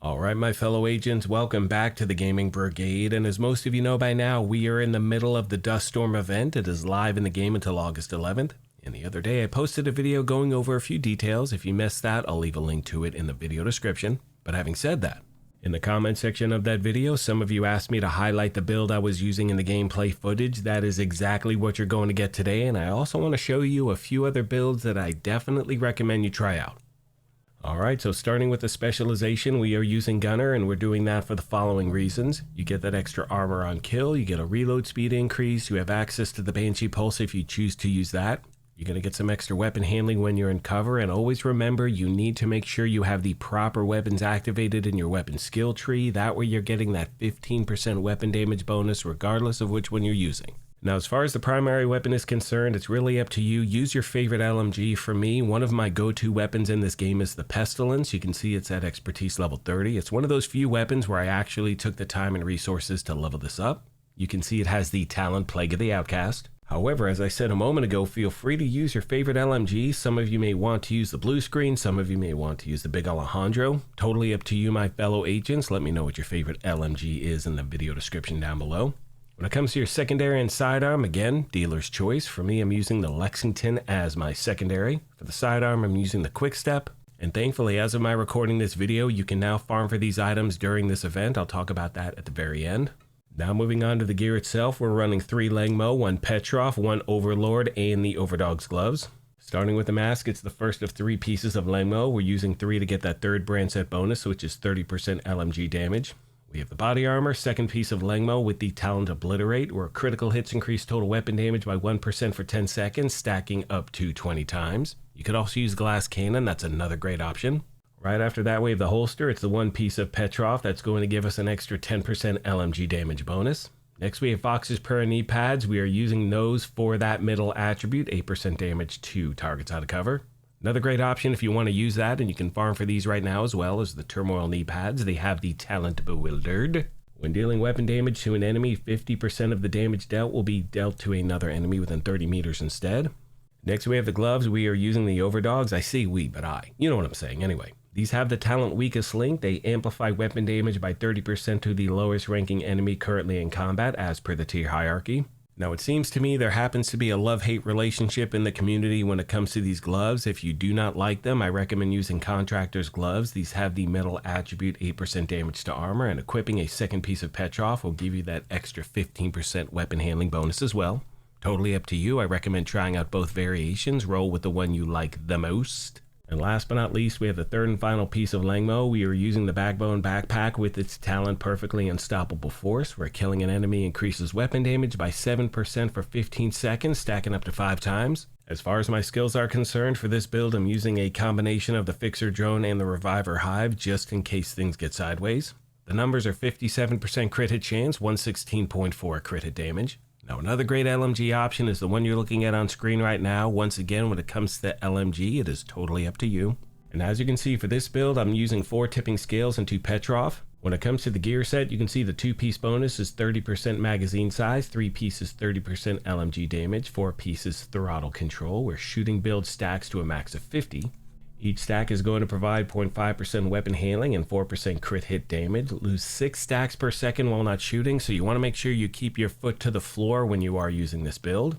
Alright my fellow agents, welcome back to the Gaming Brigade, and as most of you know by now, we are in the middle of the Duststorm event. It is live in the game until August 11th, and the other day I posted a video going over a few details. If you missed that, I'll leave a link to it in the video description. But having said that, in the comment section of that video, some of you asked me to highlight the build I was using in the gameplay footage. That is exactly what you're going to get today, and I also want to show you a few other builds that I definitely recommend you try out. Alright, so starting with the specialization, we are using Gunner, and we're doing that for the following reasons. You get that extra armor on kill, you get a reload speed increase, you have access to the Banshee Pulse if you choose to use that. You're going to get some extra weapon handling when you're in cover, and always remember you need to make sure you have the proper weapons activated in your weapon skill tree. That way you're getting that 15% weapon damage bonus regardless of which one you're using. Now, as far as the primary weapon is concerned, it's really up to you. Use your favorite LMG. For me, one of my go-to weapons in this game is the Pestilence. You can see it's at expertise level 30. It's one of those few weapons where I actually took the time and resources to level this up. You can see it has the talent Plague of the Outcast. However, as I said a moment ago, feel free to use your favorite LMG. Some of you may want to use the blue screen, some of you may want to use the Big Alejandro. Totally up to you, my fellow agents. Let me know what your favorite LMG is in the video description down below. When it comes to your secondary and sidearm, again, dealer's choice. For me, I'm using the Lexington as my secondary. For the sidearm, I'm using the Quick Step. And thankfully, as of my recording this video, you can now farm for these items during this event. I'll talk about that at the very end. Now moving on to the gear itself, we're running 3 Langmo, 1 Petrov, 1 Overlord, and the Overdog's gloves. Starting with the mask, it's the first of 3 pieces of Langmo. We're using 3 to get that third brand set bonus, which is 30% LMG damage. We have the body armor, second piece of Langmo with the talent Obliterate, where critical hits increase total weapon damage by 1% for 10 seconds, stacking up to 20 times. You could also use Glass Cannon, that's another great option. Right after that, we have the holster. It's the 1 piece of Petrov that's going to give us an extra 10% LMG damage bonus. Next, we have Fox's Para knee pads. We are using those for that middle attribute, 8% damage to targets out of cover. Another great option if you want to use that, and you can farm for these right now as well, as the Turmoil knee pads. They have the talent Bewildered. When dealing weapon damage to an enemy, 50% of the damage dealt will be dealt to another enemy within 30 meters instead. Next, we have the gloves. We are using the Overdogs. I say we, but I. You know what I'm saying anyway. These have the talent Weakest Link. They amplify weapon damage by 30% to the lowest ranking enemy currently in combat as per the tier hierarchy. Now, it seems to me there happens to be a love-hate relationship in the community when it comes to these gloves. If you do not like them, I recommend using Contractor's gloves. These have the metal attribute, 8% damage to armor, and equipping a second piece of Petrov will give you that extra 15% weapon handling bonus as well. Totally up to you. I recommend trying out both variations. Roll with the one you like the most. And last but not least, we have the third and final piece of Langmo. We are using the Backbone Backpack with its talent Perfectly Unstoppable Force, where killing an enemy increases weapon damage by 7% for 15 seconds, stacking up to 5 times. As far as my skills are concerned, for this build, I'm using a combination of the Fixer Drone and the Reviver Hive, just in case things get sideways. The numbers are 57% crit hit chance, 116.4 crit hit damage. Now, another great LMG option is the one you're looking at on screen right now. Once again, when it comes to the LMG, it is totally up to you. And as you can see for this build, I'm using 4 tipping scales and 2 Petrov. When it comes to the gear set, you can see the 2-piece bonus is 30% magazine size, 3 pieces 30% LMG damage, 4 pieces throttle control, where shooting build stacks to a max of 50. Each stack is going to provide 0.5% weapon handling and 4% crit hit damage. Lose 6 stacks per second while not shooting, so you want to make sure you keep your foot to the floor when you are using this build.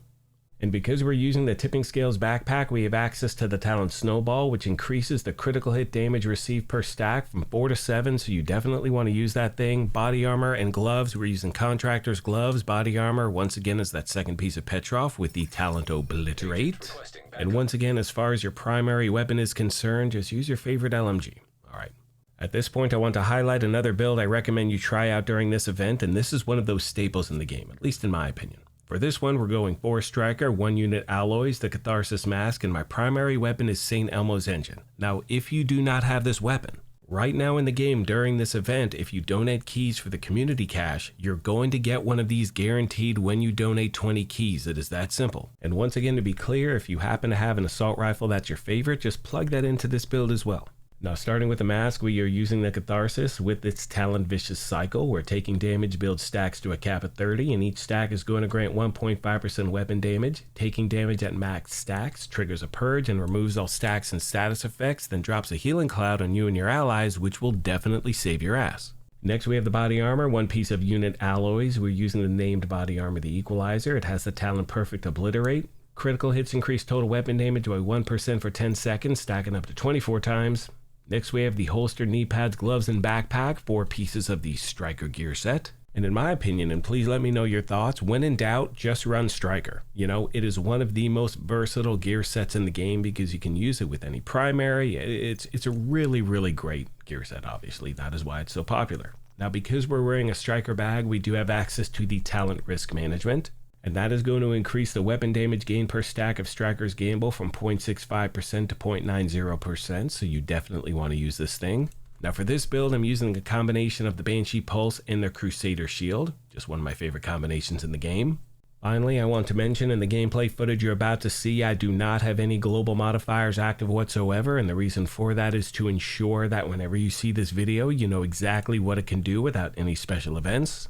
And because we're using the Tipping Scales backpack, we have access to the talent Snowball, which increases the critical hit damage received per stack from 4 to 7, so you definitely want to use that thing. Body armor and gloves, we're using Contractor's gloves. Body armor, once again, is that second piece of Petrov with the talent Obliterate. And once again, as far as your primary weapon is concerned, just use your favorite LMG. Alright. At this point, I want to highlight another build I recommend you try out during this event, and this is one of those staples in the game, at least in my opinion. For this one, we're going 4 Striker, 1 unit Alloys, the Catharsis Mask, and my primary weapon is St. Elmo's Engine. Now, if you do not have this weapon, right now in the game during this event, if you donate keys for the community cache, you're going to get one of these guaranteed when you donate 20 keys. It is that simple. And once again, to be clear, if you happen to have an assault rifle that's your favorite, just plug that into this build as well. Now, starting with the mask, we are using the Catharsis with its Talon Vicious cycle, where taking damage builds stacks to a cap of 30, and each stack is going to grant 1.5% weapon damage. Taking damage at max stacks triggers a purge and removes all stacks and status effects, then drops a healing cloud on you and your allies, which will definitely save your ass. Next, we have the body armor, one piece of unit alloys. We're using the named body armor, the Equalizer. It has the Talon Perfect Obliterate. Critical hits increase total weapon damage by 1% for 10 seconds, stacking up to 24 times. Next, we have the holster, knee pads, gloves, and backpack, 4 pieces of the Striker gear set. And in my opinion, and please let me know your thoughts, when in doubt, just run Striker. You know, it is one of the most versatile gear sets in the game because you can use it with any primary. It's a really, really great gear set, obviously. That is why it's so popular. Now, because we're wearing a Striker bag, we do have access to the Talent Risk Management. And that is going to increase the weapon damage gain per stack of Striker's Gamble from 0.65% to 0.90%, so you definitely want to use this thing. Now for this build, I'm using a combination of the Banshee Pulse and the Crusader Shield, just one of my favorite combinations in the game. Finally, I want to mention in the gameplay footage you're about to see, I do not have any global modifiers active whatsoever, and the reason for that is to ensure that whenever you see this video, you know exactly what it can do without any special events.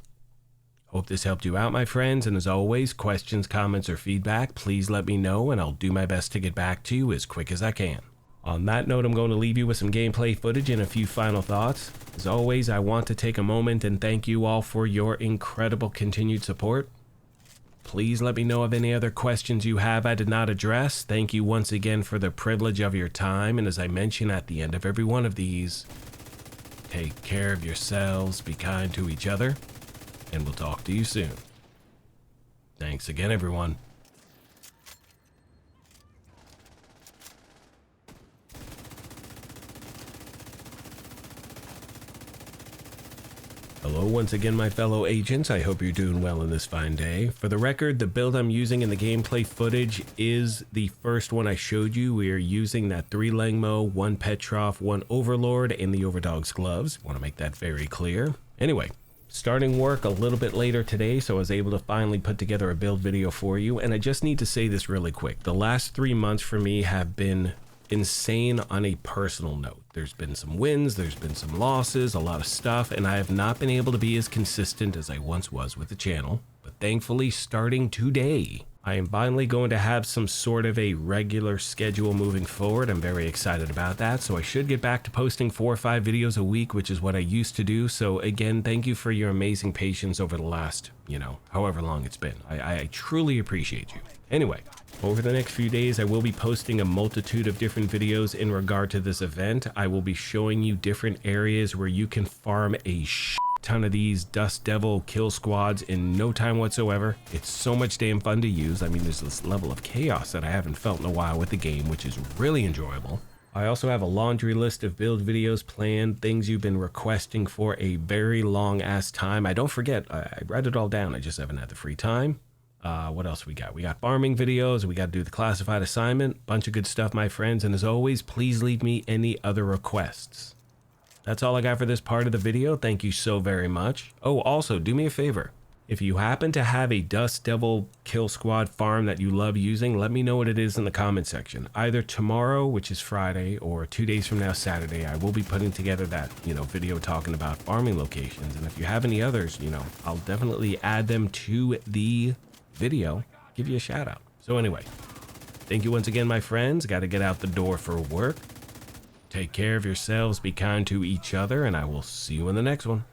Hope this helped you out, my friends, and as always, questions, comments, or feedback, please let me know and I'll do my best to get back to you as quick as I can. On that note, I'm going to leave you with some gameplay footage and a few final thoughts. As always, I want to take a moment and thank you all for your incredible continued support. Please let me know of any other questions you have I did not address. Thank you once again for the privilege of your time, and as I mention at the end of every one of these, take care of yourselves, be kind to each other, and we'll talk to you soon. Thanks again, everyone. Hello once again, my fellow agents. I hope you're doing well in this fine day. For the record, the build I'm using in the gameplay footage is the first one I showed you. We are using that 3 Langmo, 1 Petrov, 1 Overlord, and the Overdog's gloves. Want to make that very clear. Anyway, starting work a little bit later today, so I was able to finally put together a build video for you. And I just need to say this really quick. The last 3 months for me have been insane on a personal note. There's been some wins, there's been some losses, a lot of stuff, and I have not been able to be as consistent as I once was with the channel. But thankfully, starting today, I am finally going to have some sort of a regular schedule moving forward. I'm very excited about that, so I should get back to posting 4 or 5 videos a week, which is what I used to do. So again, thank you for your amazing patience over the last, however long it's been. I truly appreciate you. Anyway, over the next few days, I will be posting a multitude of different videos in regard to this event. I will be showing you different areas where you can farm a ton of these Dust Devil kill squads in no time whatsoever. It's so much damn fun to use. I mean, there's this level of chaos that I haven't felt in a while with the game, which is really enjoyable. I also have a laundry list of build videos planned, things you've been requesting for a very long ass time. Don't forget, I write it all down. I just haven't had the free time. What else we got? We got farming videos. We got to do the classified assignment. Bunch of good stuff, my friends. And as always, please leave me any other requests. That's all I got for this part of the video. Thank you so very much. Oh, also, do me a favor. If you happen to have a Dust Devil kill squad farm that you love using, let me know what it is in the comment section. Either tomorrow, which is Friday, or 2 days from now, Saturday, I will be putting together that, video talking about farming locations. And if you have any others, I'll definitely add them to the video, give you a shout out. So anyway, thank you once again, my friends. Got to get out the door for work. Take care of yourselves, be kind to each other, and I will see you in the next one.